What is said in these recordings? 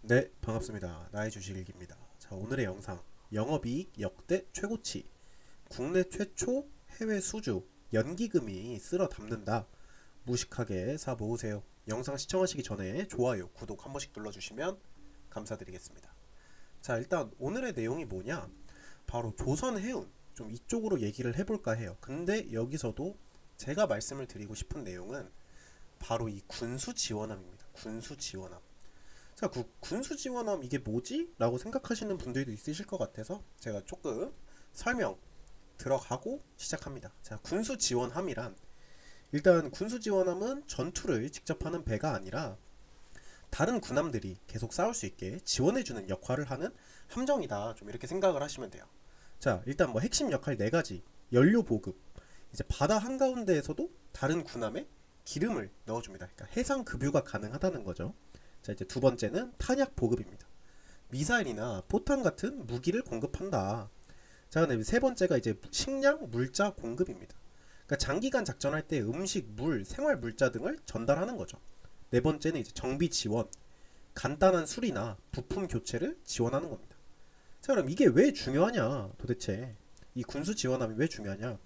네, 반갑습니다. 나의 주식일기입니다. 자, 오늘의 영상 영업이익 역대 최고치 국내 최초 해외 수주 연기금이 쓸어 담는다. 무식하게 사 모으세요. 영상 시청하시기 전에 좋아요, 구독 한 번씩 눌러주시면 감사드리겠습니다. 자, 일단 오늘의 내용이 뭐냐? 바로 조선해운 좀 이쪽으로 얘기를 해볼까 해요. 근데 여기서도 제가 말씀을 드리고 싶은 내용은 바로 이 군수 지원함입니다. 군수 지원함. 자, 군수 지원함 이게 뭐지? 라고 생각하시는 분들도 있으실 것 같아서 제가 조금 설명 들어가고 시작합니다. 자, 군수 지원함이란 일단 군수 지원함은 전투를 직접 하는 배가 아니라 다른 군함들이 계속 싸울 수 있게 지원해주는 역할을 하는 함정이다. 좀 이렇게 생각을 하시면 돼요. 자, 일단 뭐 핵심 역할 네 가지. 연료 보급. 이제 바다 한가운데에서도 다른 군함에 기름을 넣어줍니다. 그러니까 해상 급유가 가능하다는 거죠. 자, 이제 두 번째는 탄약 보급입니다. 미사일이나 포탄 같은 무기를 공급한다. 자, 근데 세 번째가 이제 식량, 물자 공급입니다. 그러니까 장기간 작전할 때 음식, 물, 생활 물자 등을 전달하는 거죠. 네 번째는 이제 정비 지원, 간단한 수리나 부품 교체를 지원하는 겁니다. 자, 그럼 이게 왜 중요하냐? 도대체 이 군수 지원함이 왜 중요하냐?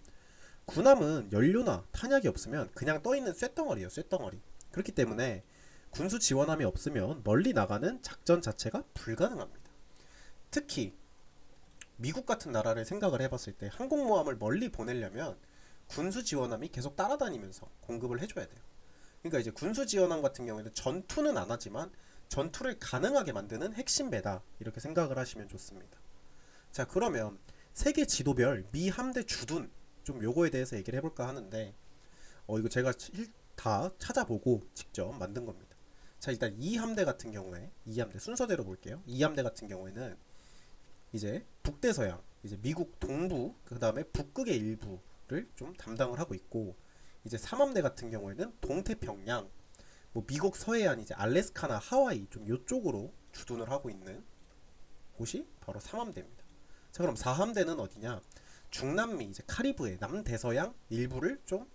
군함은 연료나 탄약이 없으면 그냥 떠있는 쇳덩어리예요. 쇳덩어리. 그렇기 때문에 군수 지원함이 없으면 멀리 나가는 작전 자체가 불가능합니다. 특히 미국 같은 나라를 생각을 해봤을 때 항공모함을 멀리 보내려면 군수 지원함이 계속 따라다니면서 공급을 해줘야 돼요. 그러니까 이제 군수 지원함 같은 경우에는 전투는 안 하지만 전투를 가능하게 만드는 핵심 배다, 이렇게 생각을 하시면 좋습니다. 자, 그러면 세계 지도별 미 함대 주둔 좀 요거에 대해서 얘기를 해볼까 하는데 이거 제가 다 찾아보고 직접 만든 겁니다. 자, 일단 2함대 같은 경우에 2함대 순서대로 볼게요. 2함대 같은 경우에는 이제 북대서양, 이제 미국 동부, 그 다음에 북극의 일부를 좀 담당을 하고 있고, 이제 3함대 같은 경우에는 동태평양, 뭐 미국 서해안, 이제 알래스카나 하와이 좀 요쪽으로 주둔을 하고 있는 곳이 바로 3함대입니다. 자, 그럼 4함대는 어디냐? 중남미, 이제 카리브해, 남대서양 일부를 좀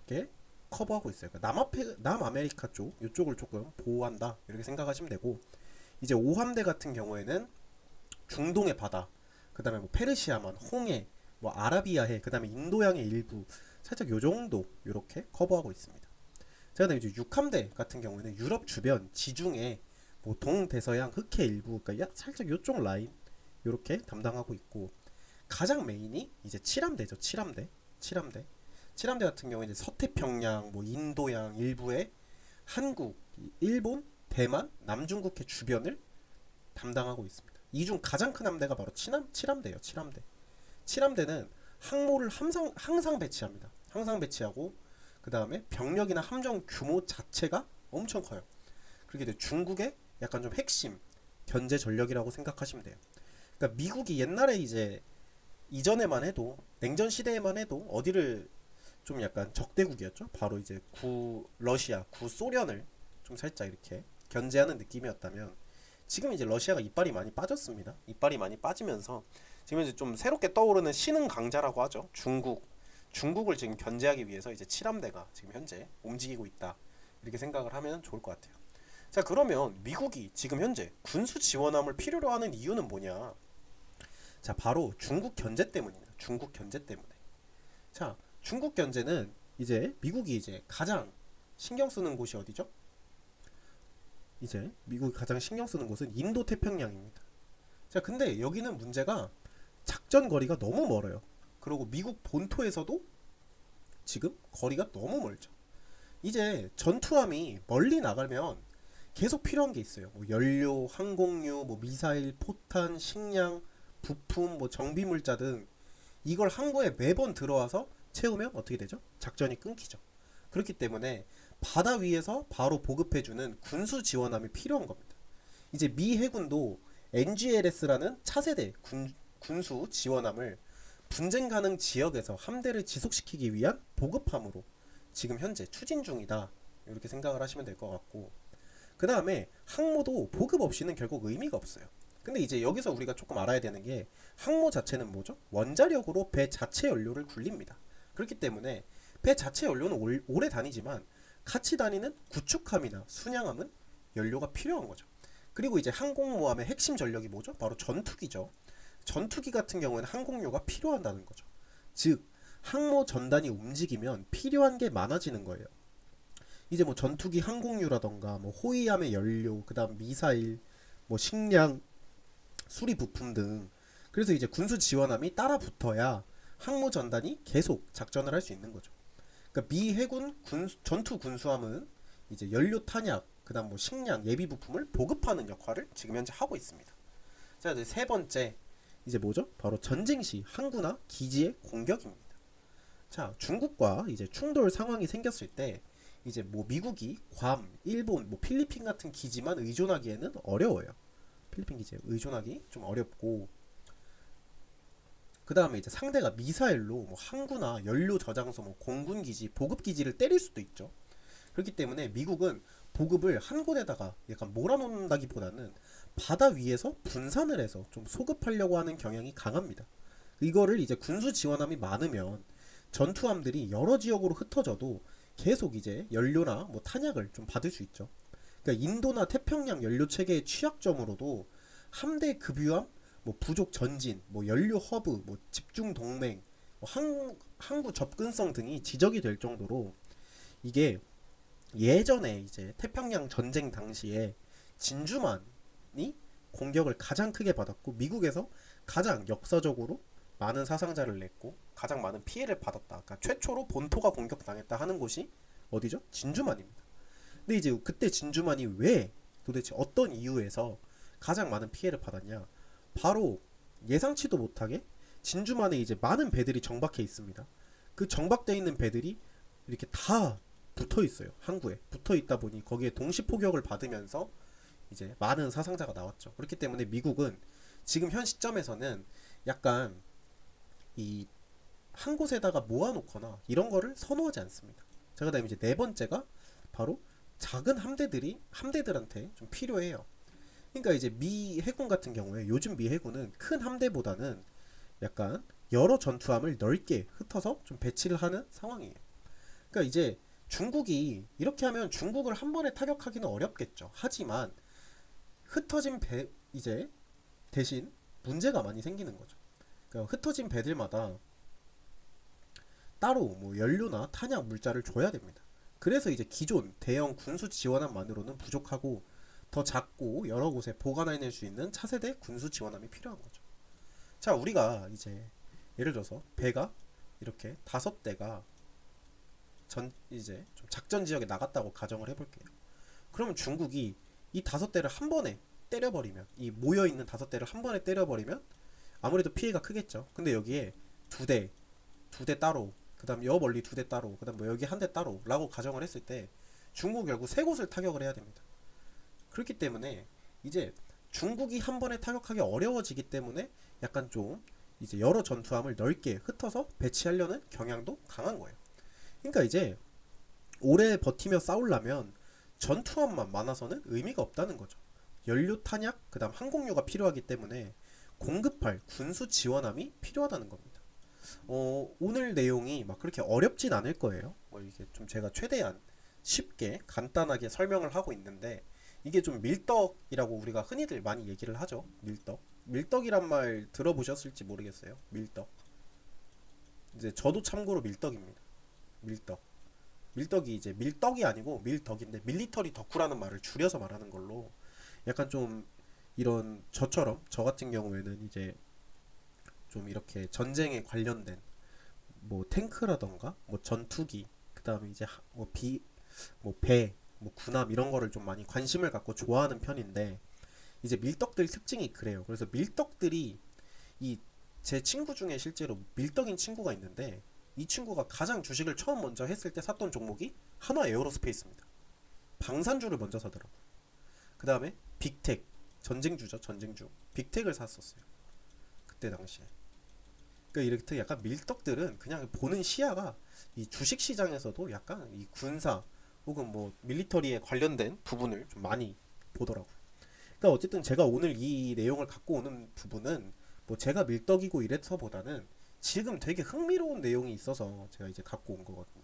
이렇게 커버하고 있어요. 그러니까 남아메리카 쪽 이쪽을 조금 보호한다, 이렇게 생각하시면 되고, 이제 5함대 같은 경우에는 중동의 바다, 그 다음에 뭐 페르시아만, 홍해, 뭐 아라비아해, 그 다음에 인도양의 일부 살짝 요 정도 이렇게 커버하고 있습니다. 자, 그다음에 이제 6함대 같은 경우에는 유럽 주변 지중해, 뭐 동대서양 흑해 일부, 그러니까 살짝 요쪽 라인 이렇게 담당하고 있고, 가장 메인이 이제 7함대죠. 7함대. 7함대. 7함대 같은 경우에 이제 서태평양, 뭐 인도양 일부의 한국, 일본, 대만, 남중국해 주변을 담당하고 있습니다. 이 중 가장 큰 함대가 바로 7함대예요. 7함대. 7함대는 항모를 항상 배치합니다. 항상 배치하고, 그 다음에 병력이나 함정 규모 자체가 엄청 커요. 그렇게 돼 중국의 약간 좀 핵심 견제 전력이라고 생각하시면 돼요. 그러니까 미국이 옛날에 이제 이전에만 해도, 냉전 시대에만 해도 어디를 좀 약간 적대국이었죠. 바로 이제 구 러시아, 구 소련을 좀 살짝 이렇게 견제하는 느낌이었다면, 지금 이제 러시아가 이빨이 많이 빠졌습니다. 이빨이 많이 빠지면서 지금 이제 좀 새롭게 떠오르는 신흥 강자라고 하죠. 중국을 지금 견제하기 위해서 이제 7함대가 지금 현재 움직이고 있다, 이렇게 생각을 하면 좋을 것 같아요. 자, 그러면 미국이 지금 현재 군수 지원함을 필요로 하는 이유는 뭐냐? 자, 바로 중국 견제 때문입니다. 중국 견제 때문에. 자, 중국 견제는 이제 미국이 이제 가장 신경 쓰는 곳이 어디죠? 이제 미국이 가장 신경 쓰는 곳은 인도 태평양입니다. 자, 근데 여기는 문제가 작전 거리가 너무 멀어요. 그리고 미국 본토에서도 지금 거리가 너무 멀죠. 이제 전투함이 멀리 나가면 계속 필요한 게 있어요. 뭐 연료, 항공유, 뭐 미사일, 포탄, 식량, 부품, 뭐 정비물자 등 이걸 항구에 매번 들어와서 채우면 어떻게 되죠? 작전이 끊기죠. 그렇기 때문에 바다 위에서 바로 보급해주는 군수 지원함이 필요한 겁니다. 이제 미 해군도 NGLS라는 차세대 군수 지원함을 분쟁 가능 지역에서 함대를 지속시키기 위한 보급함으로 지금 현재 추진 중이다, 이렇게 생각을 하시면 될 것 같고, 그 다음에 항모도 보급 없이는 결국 의미가 없어요. 근데 이제 여기서 우리가 조금 알아야 되는 게, 항모 자체는 뭐죠? 원자력으로 배 자체 연료를 굴립니다. 그렇기 때문에 배 자체 연료는 오래 다니지만 같이 다니는 구축함이나 순양함은 연료가 필요한 거죠. 그리고 이제 항공모함의 핵심 전력이 뭐죠? 바로 전투기죠. 전투기 같은 경우에는 항공료가 필요하다는 거죠. 즉 항모 전단이 움직이면 필요한 게 많아지는 거예요. 이제 뭐 전투기 항공유라던가 뭐 호위함의 연료, 그다음 미사일, 뭐 식량, 수리 부품 등. 그래서 이제 군수 지원함이 따라 붙어야 항모 전단이 계속 작전을 할 수 있는 거죠. 그러니까 미 해군 전투 군수함은 이제 연료 탄약, 그다음 뭐 식량, 예비 부품을 보급하는 역할을 지금 현재 하고 있습니다. 자, 이제 세 번째 이제 뭐죠? 바로 전쟁 시 항구나 기지의 공격입니다. 자, 중국과 이제 충돌 상황이 생겼을 때 이제 뭐 미국이 괌, 일본, 뭐 필리핀 같은 기지만 의존하기에는 어려워요. 필리핀 기지에 의존하기 좀 어렵고, 그 다음에 이제 상대가 미사일로 뭐 항구나 연료 저장소, 뭐 공군 기지, 보급 기지를 때릴 수도 있죠. 그렇기 때문에 미국은 보급을 한 곳에다가 약간 몰아놓는다기보다는 바다 위에서 분산을 해서 좀 소급하려고 하는 경향이 강합니다. 이거를 이제 군수 지원함이 많으면 전투함들이 여러 지역으로 흩어져도 계속 이제 연료나 뭐 탄약을 좀 받을 수 있죠. 그러니까 인도나 태평양 연료 체계의 취약점으로도 함대 급유함, 뭐 부족 전진, 뭐 연료 허브, 뭐 집중 동맹, 뭐 항구 접근성 등이 지적이 될 정도로 이게 예전에 이제 태평양 전쟁 당시에 진주만이 공격을 가장 크게 받았고 미국에서 가장 역사적으로 많은 사상자를 냈고 가장 많은 피해를 받았다. 그러니까 최초로 본토가 공격당했다 하는 곳이 어디죠? 진주만입니다. 근데 이제 그때 진주만이 왜 도대체 어떤 이유에서 가장 많은 피해를 받았냐? 바로 예상치도 못하게 진주만에 이제 많은 배들이 정박해 있습니다. 그 정박되어 있는 배들이 이렇게 다 붙어 있어요. 항구에 붙어 있다 보니 거기에 동시 포격을 받으면서 이제 많은 사상자가 나왔죠. 그렇기 때문에 미국은 지금 현 시점에서는 약간 이 한 곳에다가 모아놓거나 이런 거를 선호하지 않습니다. 자, 그다음에 이제 네 번째가 바로 작은 함대들한테 좀 필요해요. 그러니까 이제 미 해군 같은 경우에 요즘 미 해군은 큰 함대보다는 약간 여러 전투함을 넓게 흩어서 좀 배치를 하는 상황이에요. 그러니까 이제 중국이 이렇게 하면 중국을 한 번에 타격하기는 어렵겠죠. 하지만 흩어진 배 이제 대신 문제가 많이 생기는 거죠. 그러니까 흩어진 배들마다 따로 뭐 연료나 탄약 물자를 줘야 됩니다. 그래서 이제 기존 대형 군수 지원함만으로는 부족하고 더 작고 여러 곳에 보관해낼 수 있는 차세대 군수 지원함이 필요한 거죠. 자, 우리가 이제 예를 들어서 배가 이렇게 5대가 이제 좀 작전 지역에 나갔다고 가정을 해볼게요. 그러면 중국이 이 5대를 한 번에 때려버리면 이 모여있는 5대를 한 번에 때려버리면 아무래도 피해가 크겠죠. 근데 여기에 두 대 따로, 그 다음 여 멀리 2대 따로, 그 다음 뭐 여기 1대 따로 라고 가정을 했을 때 중국 결국 3곳을 타격을 해야 됩니다. 그렇기 때문에 이제 중국이 한 번에 타격하기 어려워지기 때문에 약간 좀 이제 여러 전투함을 넓게 흩어서 배치하려는 경향도 강한 거예요. 그러니까 이제 오래 버티며 싸우려면 전투함만 많아서는 의미가 없다는 거죠. 연료 탄약, 그 다음 항공료가 필요하기 때문에 공급할 군수 지원함이 필요하다는 겁니다. 오늘 내용이 막 그렇게 어렵진 않을 거예요. 뭐 이게 좀 제가 최대한 쉽게 간단하게 설명을 하고 있는데 이게 좀 밀떡이라고 우리가 흔히들 많이 얘기를 하죠. 밀떡이란 말 들어보셨을지 모르겠어요. 밀떡. 이제 저도 참고로 밀떡입니다. 밀떡이 이제 밀떡이 아니고 밀덕인데 밀리터리 덕후라는 말을 줄여서 말하는 걸로 약간 좀 이런 저 같은 경우에는 이제 좀 이렇게 전쟁에 관련된 뭐 탱크라던가 뭐 전투기, 그다음에 이제 뭐 배, 뭐 군함 이런 거를 좀 많이 관심을 갖고 좋아하는 편인데 이제 밀떡들 특징이 그래요. 그래서 밀떡들이 이 제 친구 중에 실제로 밀떡인 친구가 있는데 이 친구가 가장 주식을 처음 먼저 했을 때 샀던 종목이 한화 에어로스페이스입니다. 방산주를 먼저 사더라고. 그 다음에 빅텍, 전쟁주죠, 전쟁주. 빅텍을 샀었어요. 그때 당시에. 그러니까 이렇게 약간 밀떡들은 그냥 보는 시야가 이 주식 시장에서도 약간 이 군사 혹은 뭐 밀리터리에 관련된 부분을 좀 많이 보더라고요. 그러니까 어쨌든 제가 오늘 이 내용을 갖고 오는 부분은 뭐 제가 밀떡이고 이래서보다는 지금 되게 흥미로운 내용이 있어서 제가 이제 갖고 온 거거든요.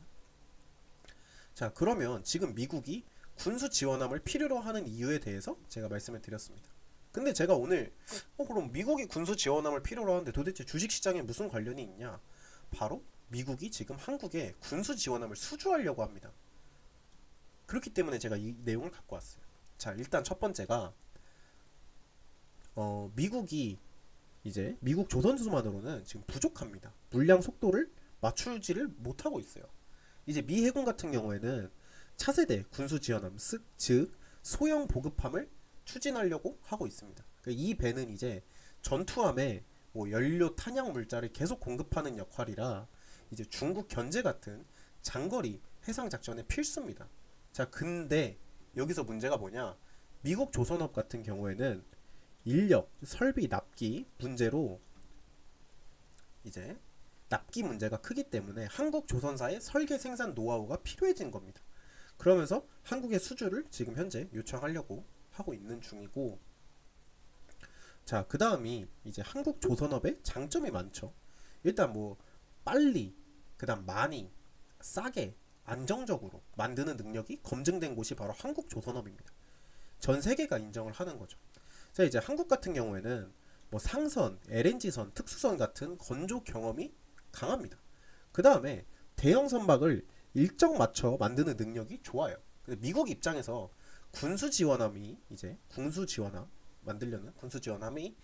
자, 그러면 지금 미국이 군수 지원함을 필요로 하는 이유에 대해서 제가 말씀을 드렸습니다. 근데 제가 오늘 그럼 미국이 군수 지원함을 필요로 하는데 도대체 주식시장에 무슨 관련이 있냐? 바로 미국이 지금 한국에 군수 지원함을 수주하려고 합니다. 그렇기 때문에 제가 이 내용을 갖고 왔어요. 자, 일단 첫 번째가 미국이 이제 미국 조선수만으로는 지금 부족합니다. 물량 속도를 맞추지를 못하고 있어요. 이제 미 해군 같은 경우에는 차세대 군수 지원함, 즉 소형 보급함을 추진하려고 하고 있습니다. 그러니까 이 배는 이제 전투함에 뭐 연료 탄약 물자를 계속 공급하는 역할이라 이제 중국 견제 같은 장거리 해상 작전에 필수입니다. 자, 근데 여기서 문제가 뭐냐? 미국 조선업 같은 경우에는 인력, 설비 납기 문제로 이제 납기 문제가 크기 때문에 한국 조선사의 설계 생산 노하우가 필요해진 겁니다. 그러면서 한국의 수주를 지금 현재 요청하려고 하고 있는 중이고, 자, 그 다음이 이제 한국 조선업의 장점이 많죠. 일단 뭐 빨리, 그 다음 많이, 싸게, 안정적으로 만드는 능력이 검증된 곳이 바로 한국 조선업입니다. 전 세계가 인정을 하는 거죠. 자, 이제 한국 같은 경우에는 뭐 상선, LNG선, 특수선 같은 건조 경험이 강합니다. 그 다음에 대형 선박을 일정 맞춰 만드는 능력이 좋아요. 근데 미국 입장에서 군수 지원함이 이제 군수 지원함 만들려는 군수 지원함이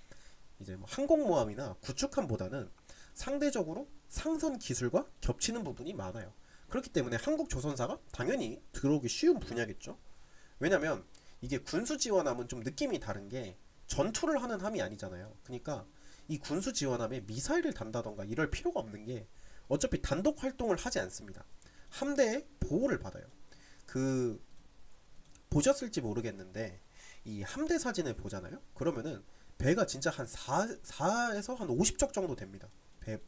이제 뭐 항공모함이나 구축함보다는 상대적으로 상선 기술과 겹치는 부분이 많아요. 그렇기 때문에 한국 조선사가 당연히 들어오기 쉬운 분야겠죠. 왜냐면 이게 군수 지원함은 좀 느낌이 다른 게 전투를 하는 함이 아니잖아요. 그러니까 이 군수 지원함에 미사일을 단다던가 이럴 필요가 없는 게 어차피 단독 활동을 하지 않습니다. 함대의 보호를 받아요. 그 보셨을지 모르겠는데 이 함대 사진을 보잖아요. 그러면은 배가 진짜 한 4에서 한 50척 정도 됩니다.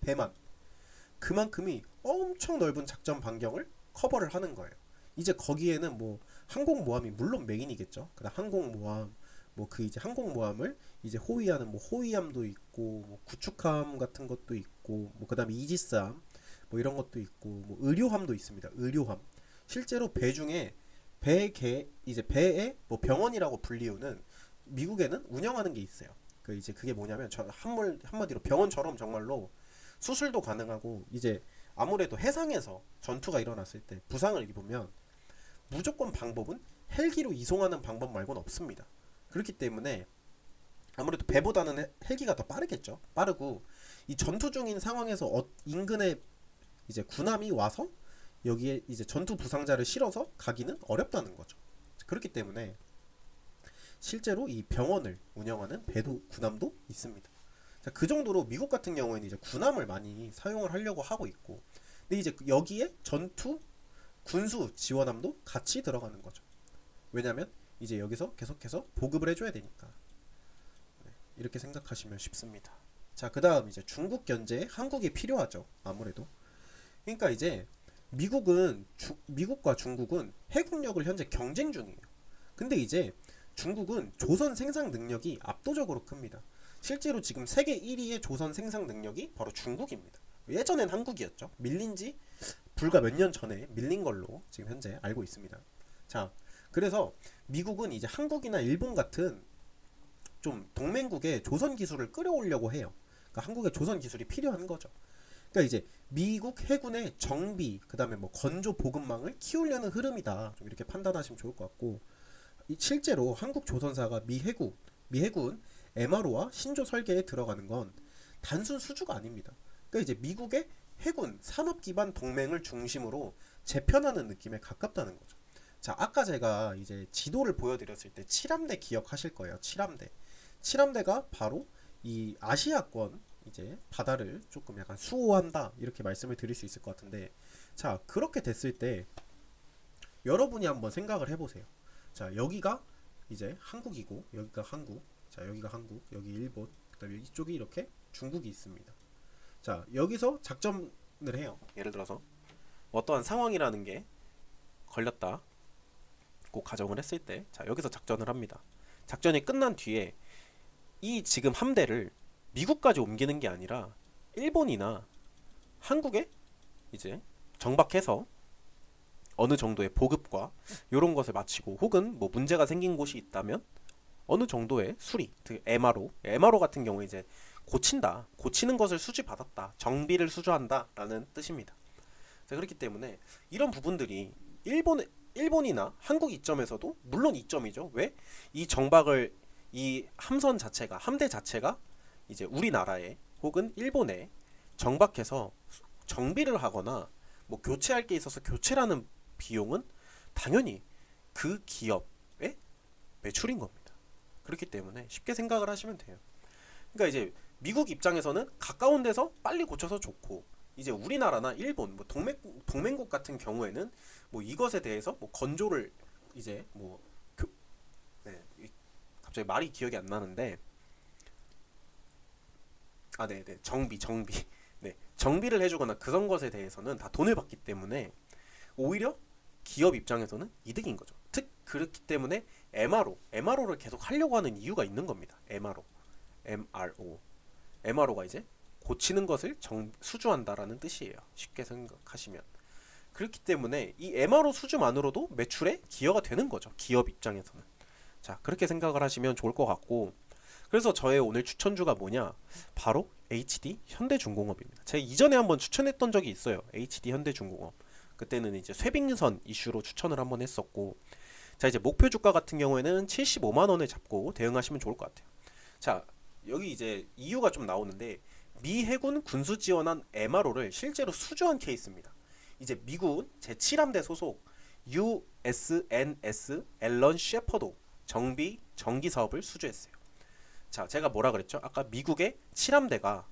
배만. 그만큼이 엄청 넓은 작전 반경을 커버를 하는 거예요. 이제 거기에는 뭐 항공모함이 물론 메인이겠죠. 그다음 항공모함, 뭐 그 이제 항공모함을 이제 호위하는 뭐 호위함도 있고, 뭐 구축함 같은 것도 있고, 뭐 그다음에 이지스함, 뭐 이런 것도 있고, 뭐 의료함도 있습니다. 의료함. 실제로 배 중에 이제 배에 뭐 병원이라고 불리우는 미국에는 운영하는 게 있어요. 그 이제 그게 뭐냐면 한마디로 병원처럼 정말로 수술도 가능하고, 이제 아무래도 해상에서 전투가 일어났을 때 부상을 입으면 무조건 방법은 헬기로 이송하는 방법 말고는 없습니다. 그렇기 때문에 아무래도 배보다는 헬기가 더 빠르겠죠. 빠르고 이 전투 중인 상황에서 인근에 이제 군함이 와서 여기에 이제 전투 부상자를 실어서 가기는 어렵다는 거죠. 그렇기 때문에 실제로 이 병원을 운영하는 배도 군함도 있습니다. 자, 그 정도로 미국 같은 경우에는 이제 군함을 많이 사용을 하려고 하고 있고, 근데 이제 여기에 전투 군수 지원함도 같이 들어가는 거죠. 왜냐면 이제 여기서 계속해서 보급을 해줘야 되니까. 네, 이렇게 생각하시면 쉽습니다. 자, 그 다음 이제 중국 견제에 한국이 필요하죠. 아무래도. 그러니까 이제 미국과 중국은 해군력을 현재 경쟁 중이에요. 근데 이제 중국은 조선 생산 능력이 압도적으로 큽니다. 실제로 지금 세계 1위의 조선 생산 능력이 바로 중국입니다. 예전엔 한국이었죠. 밀린 지 불과 몇 년 전에 밀린 걸로 지금 현재 알고 있습니다. 자, 그래서 미국은 이제 한국이나 일본 같은 좀 동맹국의 조선 기술을 끌어오려고 해요. 그러니까 한국의 조선 기술이 필요한 거죠. 그러니까 이제 미국 해군의 정비, 그다음에 뭐 건조 보급망을 키우려는 흐름이다. 좀 이렇게 판단하시면 좋을 것 같고, 실제로 한국 조선사가 미 해군 MRO와 신조 설계에 들어가는 건 단순 수주가 아닙니다. 그러니까 이제 미국의 해군 산업 기반 동맹을 중심으로 재편하는 느낌에 가깝다는 거죠. 자, 아까 제가 이제 지도를 보여드렸을 때 7함대 기억하실 거예요. 7함대. 7함대가 바로 이 아시아권 이제 바다를 조금 약간 수호한다, 이렇게 말씀을 드릴 수 있을 것 같은데, 자, 그렇게 됐을 때 여러분이 한번 생각을 해보세요. 자, 여기가 이제 한국이고 여기가 한국, 자, 여기가 한국, 여기 일본, 그 다음에 이쪽이 이렇게 중국이 있습니다. 자, 여기서 작전을 해요. 예를 들어서 어떠한 상황이라는 게 걸렸다 꼭 가정을 했을 때, 자, 여기서 작전을 합니다. 작전이 끝난 뒤에 이 지금 함대를 미국까지 옮기는 게 아니라 일본이나 한국에 이제 정박해서 어느 정도의 보급과 이런 것을 마치고 혹은 뭐 문제가 생긴 곳이 있다면 어느 정도의 수리, 즉 MRO 같은 경우에 이제 고치는 것을 수주받았다, 정비를 수주한다라는 뜻입니다. 자, 그렇기 때문에 이런 부분들이 일본이나 한국 이점에서도 물론 이점이죠. 왜? 이 정박을 이 함대 자체가 이제 우리나라에 혹은 일본에 정박해서 정비를 하거나 뭐 교체할 게 있어서 교체라는 비용은 당연히 그 기업의 매출인 겁니다. 그렇기 때문에 쉽게 생각을 하시면 돼요. 그러니까 이제 미국 입장에서는 가까운 데서 빨리 고쳐서 좋고, 이제 우리나라나 일본 뭐 동맹국 같은 경우에는 뭐 이것에 대해서 뭐 건조를 이제 뭐 네, 갑자기 말이 기억이 안 나는데 네네, 정비 네, 정비를 해주거나 그런 것에 대해서는 다 돈을 받기 때문에 오히려 기업 입장에서는 이득인 거죠. 그렇기 때문에 MRO를 계속 하려고 하는 이유가 있는 겁니다. MRO가 이제 고치는 것을 수주한다라는 뜻이에요. 쉽게 생각하시면. 그렇기 때문에 이 MRO 수주만으로도 매출에 기여가 되는 거죠. 기업 입장에서는. 자, 그렇게 생각을 하시면 좋을 것 같고, 그래서 저의 오늘 추천주가 뭐냐? 바로 HD 현대중공업입니다. 제가 이전에 한번 추천했던 적이 있어요. HD 현대중공업. 그때는 이제 쇠빙선 이슈로 추천을 한번 했었고, 자, 이제 목표 주가 같은 경우에는 75만 원을 잡고 대응하시면 좋을 것 같아요. 자, 여기 이제 이유가 좀 나오는데, 미 해군 군수 지원한 MRO를 실제로 수주한 케이스입니다. 이제 미군 제7함대 소속 USNS 앨런 셰퍼도 정기 사업을 수주했어요. 자, 제가 뭐라 그랬죠? 아까 미국의 7함대가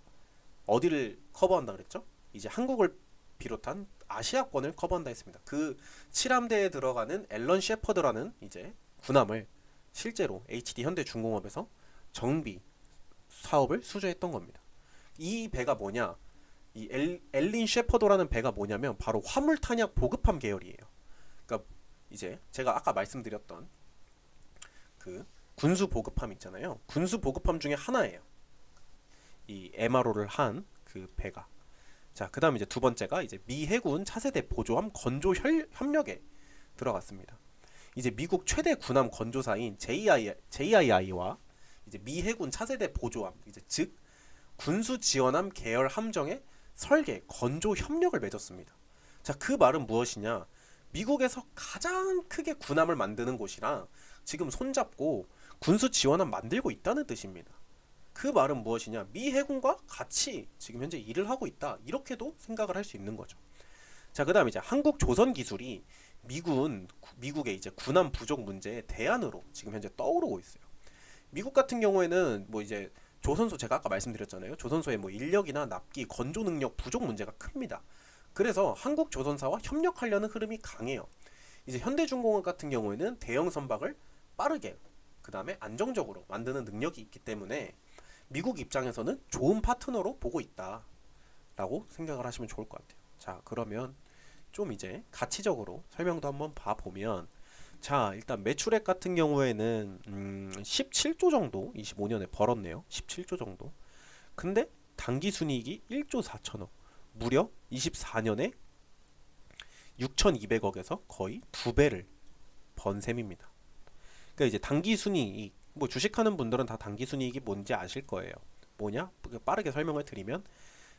어디를 커버한다 그랬죠? 이제 한국을 비롯한 아시아권을 커버한다 했습니다. 그 7함대에 들어가는 앨런 셰퍼드라는 이제 군함을 실제로 HD 현대중공업에서 정비 사업을 수주했던 겁니다. 이 배가 뭐냐? 이 엘린 셰퍼드라는 배가 뭐냐면 바로 화물 탄약 보급함 계열이에요. 그러니까 이제 제가 아까 말씀드렸던 그 군수 보급함 있잖아요. 군수 보급함 중에 하나예요. 이 MRO를 한 그 배가. 자, 그다음 이제 두 번째가 이제 미 해군 차세대 보조함 건조 협력에 들어갔습니다. 이제 미국 최대 군함 건조사인 JII와 이제 미 해군 차세대 보조함, 이제 즉 군수 지원함 계열 함정의 설계 건조 협력을 맺었습니다. 자, 그 말은 무엇이냐? 미국에서 가장 크게 군함을 만드는 곳이랑 지금 손잡고 군수 지원함 만들고 있다는 뜻입니다. 그 말은 무엇이냐? 미 해군과 같이 지금 현재 일을 하고 있다. 이렇게도 생각을 할 수 있는 거죠. 자, 그다음 이제 한국 조선 기술이 미국의 이제 군함 부족 문제의 대안으로 지금 현재 떠오르고 있어요. 미국 같은 경우에는 뭐 이제 조선소, 제가 아까 말씀드렸잖아요. 조선소의 뭐 인력이나 납기, 건조 능력 부족 문제가 큽니다. 그래서 한국 조선사와 협력하려는 흐름이 강해요. 이제 현대중공업 같은 경우에는 대형 선박을 빠르게 그 다음에 안정적으로 만드는 능력이 있기 때문에 미국 입장에서는 좋은 파트너로 보고 있다라고 생각을 하시면 좋을 것 같아요. 자, 그러면 좀 이제 가치적으로 설명도 한번 봐보면, 자, 일단 매출액 같은 경우에는 17조 정도 25년에 벌었네요. 17조 정도. 근데 당기순이익이 1조 4천억, 무려 24년에 6,200억에서 거의 2배를 번 셈입니다. 그러니까 이제 당기순이익, 뭐 주식하는 분들은 다 당기순이익이 뭔지 아실 거예요. 뭐냐? 빠르게 설명을 드리면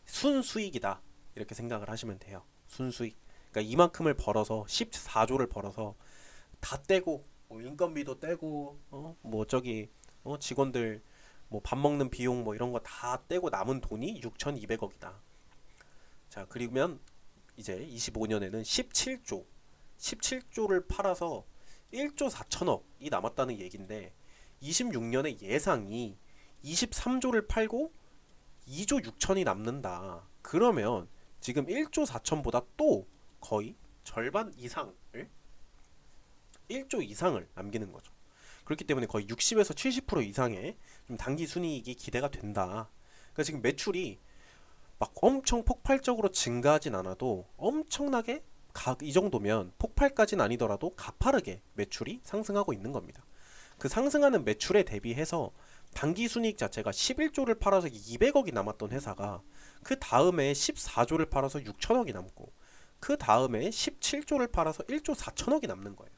순수익이다, 이렇게 생각을 하시면 돼요. 순수익. 그러니까 이만큼을 벌어서 14조를 벌어서 다 떼고 뭐 인건비도 떼고 뭐 저기 직원들 뭐 밥 먹는 비용 뭐 이런 거 다 떼고 남은 돈이 6,200억이다. 자, 그러면 이제 25년에는 17조를 팔아서 1조 4천억이 남았다는 얘긴데, 26년에 예상이 23조를 팔고 2조 6천이 남는다. 그러면 지금 1조 4천보다 또 거의 절반 이상을 1조 이상을 남기는 거죠. 그렇기 때문에 거의 60에서 70% 이상의 좀 단기 순이익이 기대가 된다. 그러니까 지금 매출이 막 엄청 폭발적으로 증가하진 않아도 엄청나게 이 정도면 폭발까지는 아니더라도 가파르게 매출이 상승하고 있는 겁니다. 그 상승하는 매출에 대비해서 단기 순이익 자체가 11조를 팔아서 200억이 남았던 회사가 그 다음에 14조를 팔아서 6천억이 남고, 그 다음에 17조를 팔아서 1조 4천억이 남는 거예요.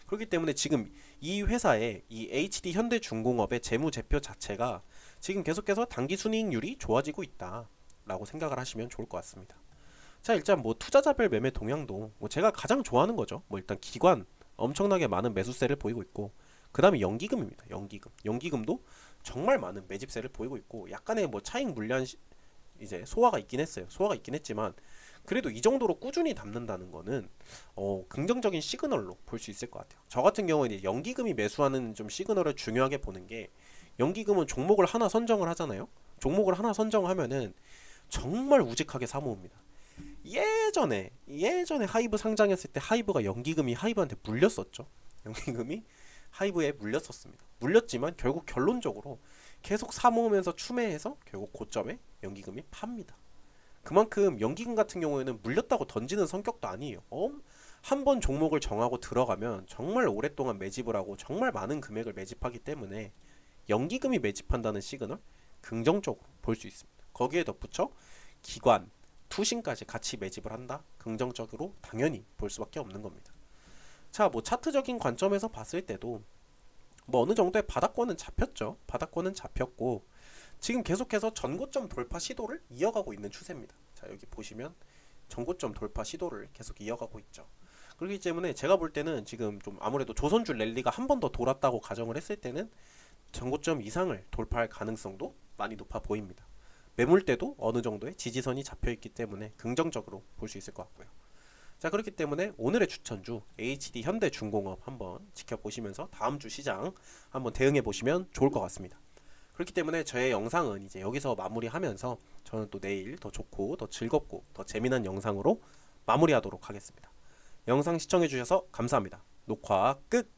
그렇기 때문에 지금 이 회사의 이 HD 현대중공업의 재무제표 자체가 지금 계속해서 당기순이익률이 좋아지고 있다라고 생각을 하시면 좋을 것 같습니다. 자, 일단 뭐 투자자별 매매 동향도 뭐 제가 가장 좋아하는 거죠. 뭐 일단 기관 엄청나게 많은 매수세를 보이고 있고, 그 다음에 연기금입니다. 연기금도 정말 많은 매집세를 보이고 있고, 약간의 뭐 차익 물량 이제 소화가 있긴 했어요. 소화가 있긴 했지만 그래도 이 정도로 꾸준히 담는다는 거는 긍정적인 시그널로 볼 수 있을 것 같아요. 저 같은 경우는 연기금이 매수하는 좀 시그널을 중요하게 보는 게, 연기금은 종목을 하나 선정을 하잖아요. 종목을 하나 선정하면은 정말 우직하게 사모읍니다. 예전에 하이브 상장했을 때 하이브가 연기금이 하이브한테 물렸었죠. 연기금이 하이브에 물렸었습니다. 물렸지만 결국 결론적으로 계속 사모으면서 추매해서 결국 고점에 연기금이 팝니다. 그만큼 연기금 같은 경우에는 물렸다고 던지는 성격도 아니에요. 한 번 종목을 정하고 들어가면 정말 오랫동안 매집을 하고 정말 많은 금액을 매집하기 때문에 연기금이 매집한다는 시그널 긍정적으로 볼 수 있습니다. 거기에 덧붙여 기관, 투신까지 같이 매집을 한다? 긍정적으로 당연히 볼 수밖에 없는 겁니다. 자, 뭐 차트적인 관점에서 봤을 때도 뭐 어느 정도의 바닥권은 잡혔죠. 바닥권은 잡혔고 지금 계속해서 전고점 돌파 시도를 이어가고 있는 추세입니다. 자, 여기 보시면 전고점 돌파 시도를 계속 이어가고 있죠. 그렇기 때문에 제가 볼 때는 지금 좀 아무래도 조선주 랠리가 한 번 더 돌았다고 가정을 했을 때는 전고점 이상을 돌파할 가능성도 많이 높아 보입니다. 매물대도 어느 정도의 지지선이 잡혀있기 때문에 긍정적으로 볼 수 있을 것 같고요. 자, 그렇기 때문에 오늘의 추천주 HD 현대중공업 한번 지켜보시면서 다음 주 시장 한번 대응해 보시면 좋을 것 같습니다. 그렇기 때문에 저의 영상은 이제 여기서 마무리하면서 저는 또 내일 더 좋고 더 즐겁고 더 재미난 영상으로 마무리하도록 하겠습니다. 영상 시청해 주셔서 감사합니다. 녹화 끝!